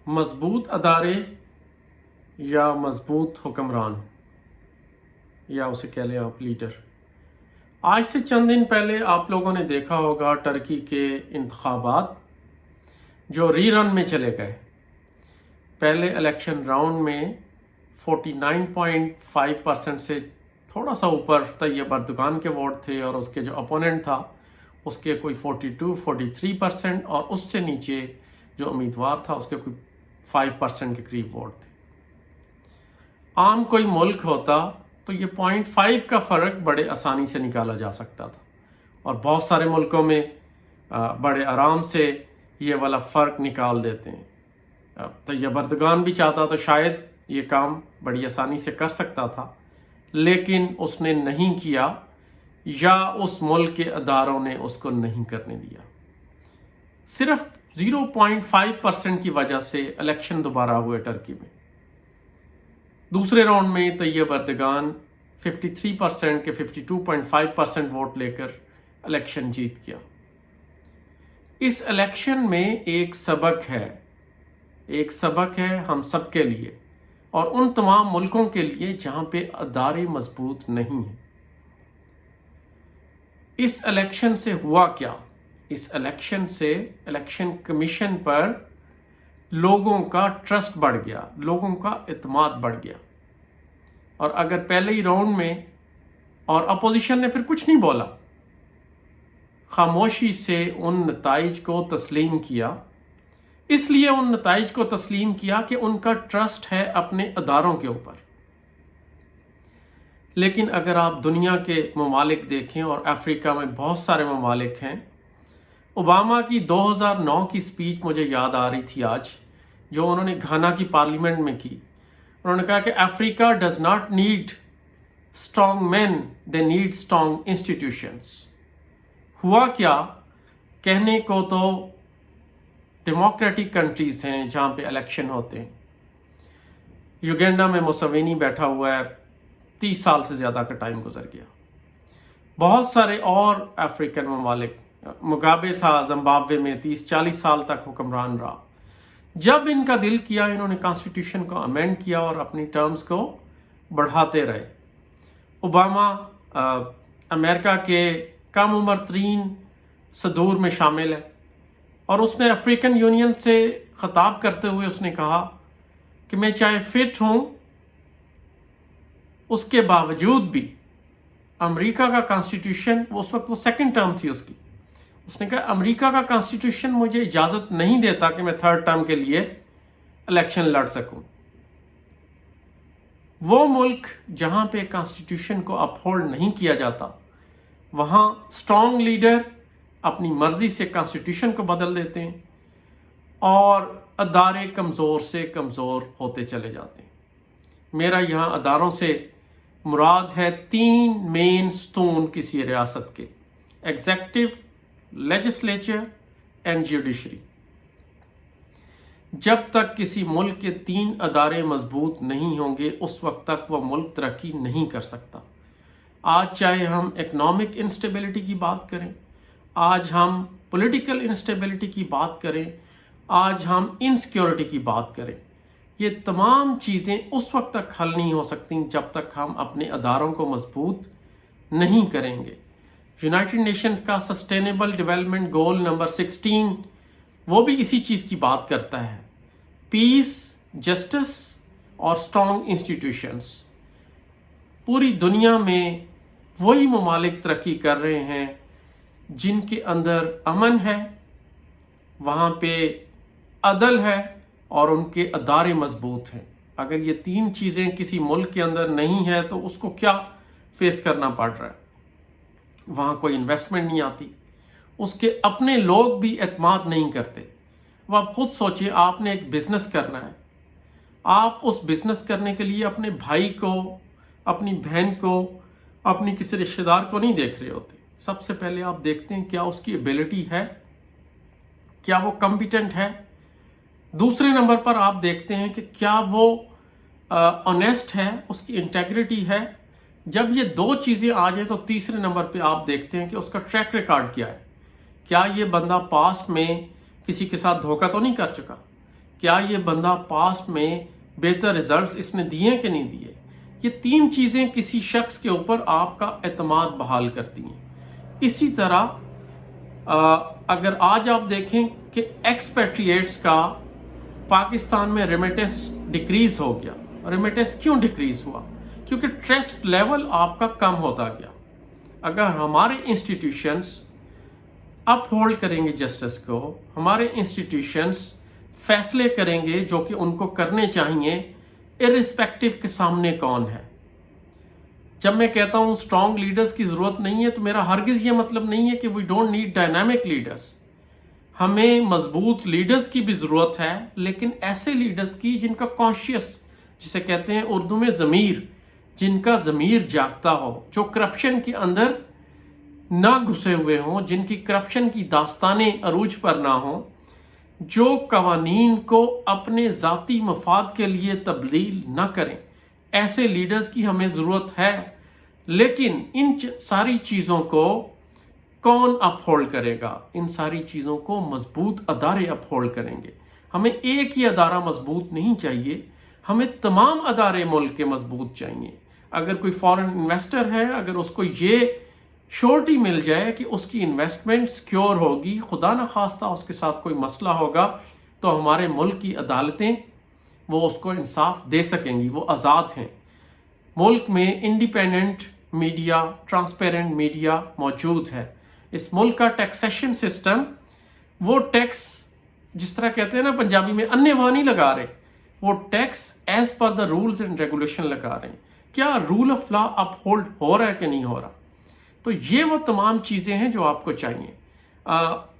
مضبوط ادارے یا مضبوط حکمران، یا اسے کہہ لیں آپ لیڈر۔ آج سے چند دن پہلے آپ لوگوں نے دیکھا ہوگا ٹرکی کے انتخابات جو ری رن میں چلے گئے۔ پہلے الیکشن راؤنڈ میں 49.5% سے تھوڑا سا اوپر طیب اردوغان کے ووٹ تھے، اور اس کے جو اپوننٹ تھا اس کے کوئی 42-43%، اور اس سے نیچے جو امیدوار تھا اس کے کوئی 5% کے قریب ووٹ تھے۔ عام کوئی ملک ہوتا تو یہ 0.5 کا فرق بڑے آسانی سے نکالا جا سکتا تھا، اور بہت سارے ملکوں میں بڑے آرام سے یہ والا فرق نکال دیتے ہیں۔ طیب اردوغان بھی چاہتا تو شاید یہ کام بڑی آسانی سے کر سکتا تھا، لیکن اس نے نہیں کیا، یا اس ملک کے اداروں نے اس کو نہیں کرنے دیا۔ صرف 0.5% کی وجہ سے الیکشن دوبارہ ہوئے ٹرکی میں۔ دوسرے راؤنڈ میں طیب اردوغان 53% کے 52.5% ووٹ لے کر الیکشن جیت گیا۔ اس الیکشن میں ایک سبق ہے ہم سب کے لیے، اور ان تمام ملکوں کے لیے جہاں پہ ادارے مضبوط نہیں ہیں۔ اس الیکشن سے ہوا کیا؟ اس الیکشن سے الیکشن کمیشن پر لوگوں کا ٹرسٹ بڑھ گیا، لوگوں کا اعتماد بڑھ گیا۔ اور اگر پہلے ہی راؤنڈ میں اور اپوزیشن نے پھر کچھ نہیں بولا، خاموشی سے ان نتائج کو تسلیم کیا، اس لیے ان نتائج کو تسلیم کیا کہ ان کا ٹرسٹ ہے اپنے اداروں کے اوپر۔ لیکن اگر آپ دنیا کے ممالک دیکھیں، اور افریقہ میں بہت سارے ممالک ہیں، اوباما کی 2009 کی سپیچ مجھے یاد آ رہی تھی آج، جو انہوں نے گھانا کی پارلیمنٹ میں کی۔ انہوں نے کہا کہ افریقہ does not need strong men, they need strong institutions. ہوا کیا؟ کہنے کو تو ڈیموکریٹک کنٹریز ہیں جہاں پہ الیکشن ہوتے ہیں۔ یوگینڈا میں موسوینی بیٹھا ہوا ہے، 30 سال سے زیادہ کا ٹائم گزر گیا۔ بہت سارے اور افریقن ممالک، مگابے تھا زمبابوے میں 30-40 سال تک حکمران رہا۔ جب ان کا دل کیا انہوں نے کانسٹیٹیوشن کو امینڈ کیا اور اپنی ٹرمز کو بڑھاتے رہے۔ اوباما امریکہ کے کم عمر ترین صدور میں شامل ہے، اور اس نے افریقن یونین سے خطاب کرتے ہوئے اس نے کہا کہ میں چاہے فٹ ہوں، اس کے باوجود بھی امریکہ کا کانسٹیٹیوشن، اس وقت وہ سیکنڈ ٹرم تھی اس کی، اس نے کہا امریکہ کا کانسٹیٹیوشن مجھے اجازت نہیں دیتا کہ میں تھرڈ ٹرم کے لیے الیکشن لڑ سکوں۔ وہ ملک جہاں پہ کانسٹیٹیوشن کو اپہولڈ نہیں کیا جاتا، وہاں اسٹرانگ لیڈر اپنی مرضی سے کانسٹیٹیوشن کو بدل دیتے ہیں، اور ادارے کمزور سے کمزور ہوتے چلے جاتے ہیں۔ میرا یہاں اداروں سے مراد ہے 3 مین ستون کسی ریاست کے: ایگزیکٹو، لیجسلیچر اینڈ جوڈیشری۔ جب تک کسی ملک کے 3 ادارے مضبوط نہیں ہوں گے، اس وقت تک وہ ملک ترقی نہیں کر سکتا۔ آج چاہے ہم اکنامک انسٹیبلٹی کی بات کریں، آج ہم پولیٹیکل انسٹیبلٹی کی بات کریں، آج ہم انسیکیورٹی کی بات کریں، یہ تمام چیزیں اس وقت تک حل نہیں ہو سکتی جب تک ہم اپنے اداروں کو مضبوط نہیں کریں گے۔ یونائٹڈ نیشنز کا سسٹینیبل ڈیولپمنٹ گول نمبر 16 وہ بھی اسی چیز کی بات کرتا ہے: پیس، جسٹس اور اسٹرانگ انسٹیٹیوشنز۔ پوری دنیا میں وہی ممالک ترقی کر رہے ہیں جن کے اندر امن ہے، وہاں پہ عدل ہے، اور ان کے ادارے مضبوط ہیں۔ اگر یہ 3 چیزیں کسی ملک کے اندر نہیں ہے تو اس کو کیا فیس کرنا پڑ رہا ہے؟ وہاں کوئی انویسٹمنٹ نہیں آتی، اس کے اپنے لوگ بھی اعتماد نہیں کرتے۔ وہ آپ خود سوچیں، آپ نے ایک بزنس کرنا ہے، آپ اس بزنس کرنے کے لیے اپنے بھائی کو، اپنی بہن کو، اپنی کسی رشتہ دار کو نہیں دیکھ رہے ہوتے۔ سب سے پہلے آپ دیکھتے ہیں کیا اس کی ایبلٹی ہے، کیا وہ کمپیٹنٹ ہے۔ دوسرے نمبر پر آپ دیکھتے ہیں کہ کیا وہ آنیسٹ ہے، اس کی انٹیگریٹی ہے۔ جب یہ 2 چیزیں آ جائیں تو تیسرے نمبر پہ آپ دیکھتے ہیں کہ اس کا ٹریک ریکارڈ کیا ہے۔ کیا یہ بندہ پاسٹ میں کسی کے ساتھ دھوکہ تو نہیں کر چکا؟ کیا یہ بندہ پاسٹ میں بہتر ریزلٹس اس نے دیے کہ نہیں دیے. یہ 3 چیزیں کسی شخص کے اوپر آپ کا اعتماد بحال کرتی ہیں. اسی طرح اگر آج آپ دیکھیں کہ ایکسپیٹریٹس کا پاکستان میں ریمیٹنس ڈیکریز ہو گیا. ریمیٹنس کیوں ڈیکریز ہوا؟ کیونکہ ٹرسٹ لیول آپ کا کم ہوتا گیا. اگر ہمارے انسٹیٹیوشنز اپ ہولڈ کریں گے جسٹس کو، ہمارے انسٹیٹیوشنز فیصلے کریں گے جو کہ ان کو کرنے چاہیے ارسپیکٹو کے سامنے کون ہے. جب میں کہتا ہوں اسٹرانگ لیڈرز کی ضرورت نہیں ہے تو میرا ہرگز یہ مطلب نہیں ہے کہ we don't need dynamic leaders. ہمیں مضبوط لیڈرز کی بھی ضرورت ہے، لیکن ایسے لیڈرز کی جن کا کانشیس، جسے کہتے ہیں اردو میں ضمیر، جن کا ضمیر جاگتا ہو، جو کرپشن کے اندر نہ گھسے ہوئے ہوں، جن کی کرپشن کی داستانیں عروج پر نہ ہوں، جو قوانین کو اپنے ذاتی مفاد کے لیے تبدیل نہ کریں. ایسے لیڈرز کی ہمیں ضرورت ہے. لیکن ان ساری چیزوں کو کون اپ ہولڈ کرے گا؟ ان ساری چیزوں کو مضبوط ادارے اپ ہولڈ کریں گے. ہمیں ایک ہی ادارہ مضبوط نہیں چاہیے، ہمیں تمام ادارے ملک کے مضبوط چاہیے. اگر کوئی فارن انویسٹر ہے، اگر اس کو یہ شورٹی مل جائے کہ اس کی انویسٹمنٹ سیکیور ہوگی، خدا نخواستہ اس کے ساتھ کوئی مسئلہ ہوگا، تو ہمارے ملک کی عدالتیں وہ اس کو انصاف دے سکیں گی. وہ آزاد ہیں. ملک میں انڈیپینڈنٹ میڈیا، ٹرانسپیرنٹ میڈیا موجود ہے. اس ملک کا ٹیکسیشن سسٹم، وہ ٹیکس جس طرح کہتے ہیں نا پنجابی میں انے واہ نہیں لگا رہے، وہ tax as per the rules and regulation لگا رہے ہیں. کیا rule of law uphold ہو رہا ہے کہ نہیں ہو رہا؟ تو یہ وہ تمام چیزیں ہیں جو آپ کو چاہیے.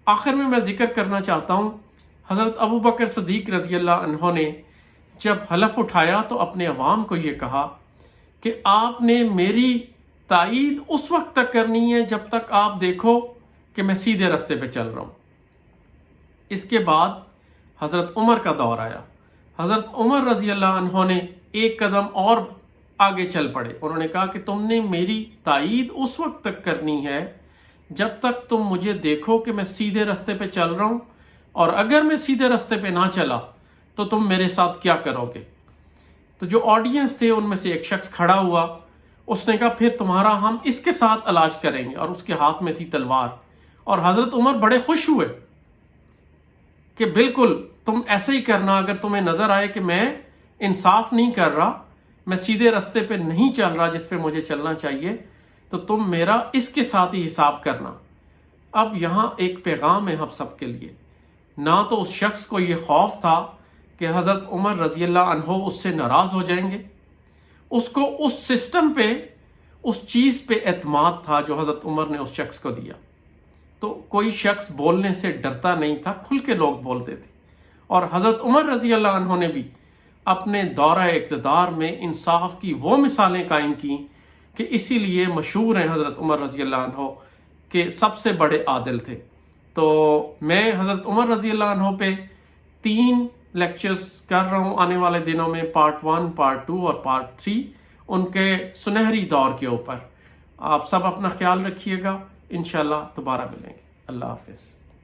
آخر میں ذکر کرنا چاہتا ہوں، حضرت ابو بکر صدیق رضی اللہ عنہ نے جب حلف اٹھایا تو اپنے عوام کو یہ کہا کہ آپ نے میری تائید اس وقت تک کرنی ہے جب تک آپ دیکھو کہ میں سیدھے راستے پہ چل رہا ہوں. اس کے بعد حضرت عمر کا دور آیا. حضرت عمر رضی اللہ عنہ نے ایک قدم اور آگے چل پڑے. انہوں نے کہا کہ تم نے میری تائید اس وقت تک کرنی ہے جب تک تم مجھے دیکھو کہ میں سیدھے راستے پہ چل رہا ہوں، اور اگر میں سیدھے راستے پہ نہ چلا تو تم میرے ساتھ کیا کرو گے. تو جو آڈینس تھے ان میں سے ایک شخص کھڑا ہوا، اس نے کہا پھر تمہارا ہم اس کے ساتھ علاج کریں گے، اور اس کے ہاتھ میں تھی تلوار. اور حضرت عمر بڑے خوش ہوئے کہ بالکل تم ایسے ہی کرنا. اگر تمہیں نظر آئے کہ میں انصاف نہیں کر رہا، میں سیدھے راستے پہ نہیں چل رہا جس پہ مجھے چلنا چاہیے، تو تم میرا اس کے ساتھ ہی حساب کرنا. اب یہاں ایک پیغام ہے ہم سب کے لیے. نہ تو اس شخص کو یہ خوف تھا کہ حضرت عمر رضی اللہ عنہ اس سے ناراض ہو جائیں گے، اس کو اس سسٹم پہ، اس چیز پہ اعتماد تھا جو حضرت عمر نے اس شخص کو دیا. تو کوئی شخص بولنے سے ڈرتا نہیں تھا، کھل کے لوگ بولتے تھے. اور حضرت عمر رضی اللہ عنہ نے بھی اپنے دورہ اقتدار میں انصاف کی وہ مثالیں قائم کی کہ اسی لیے مشہور ہیں حضرت عمر رضی اللہ عنہ کہ سب سے بڑے عادل تھے. تو میں حضرت عمر رضی اللہ عنہ پہ 3 لیکچرز کر رہا ہوں آنے والے دنوں میں، پارٹ 1، پارٹ 2 اور پارٹ 3، ان کے سنہری دور کے اوپر. آپ سب اپنا خیال رکھیے گا، انشاءاللہ دوبارہ ملیں گے. اللہ حافظ.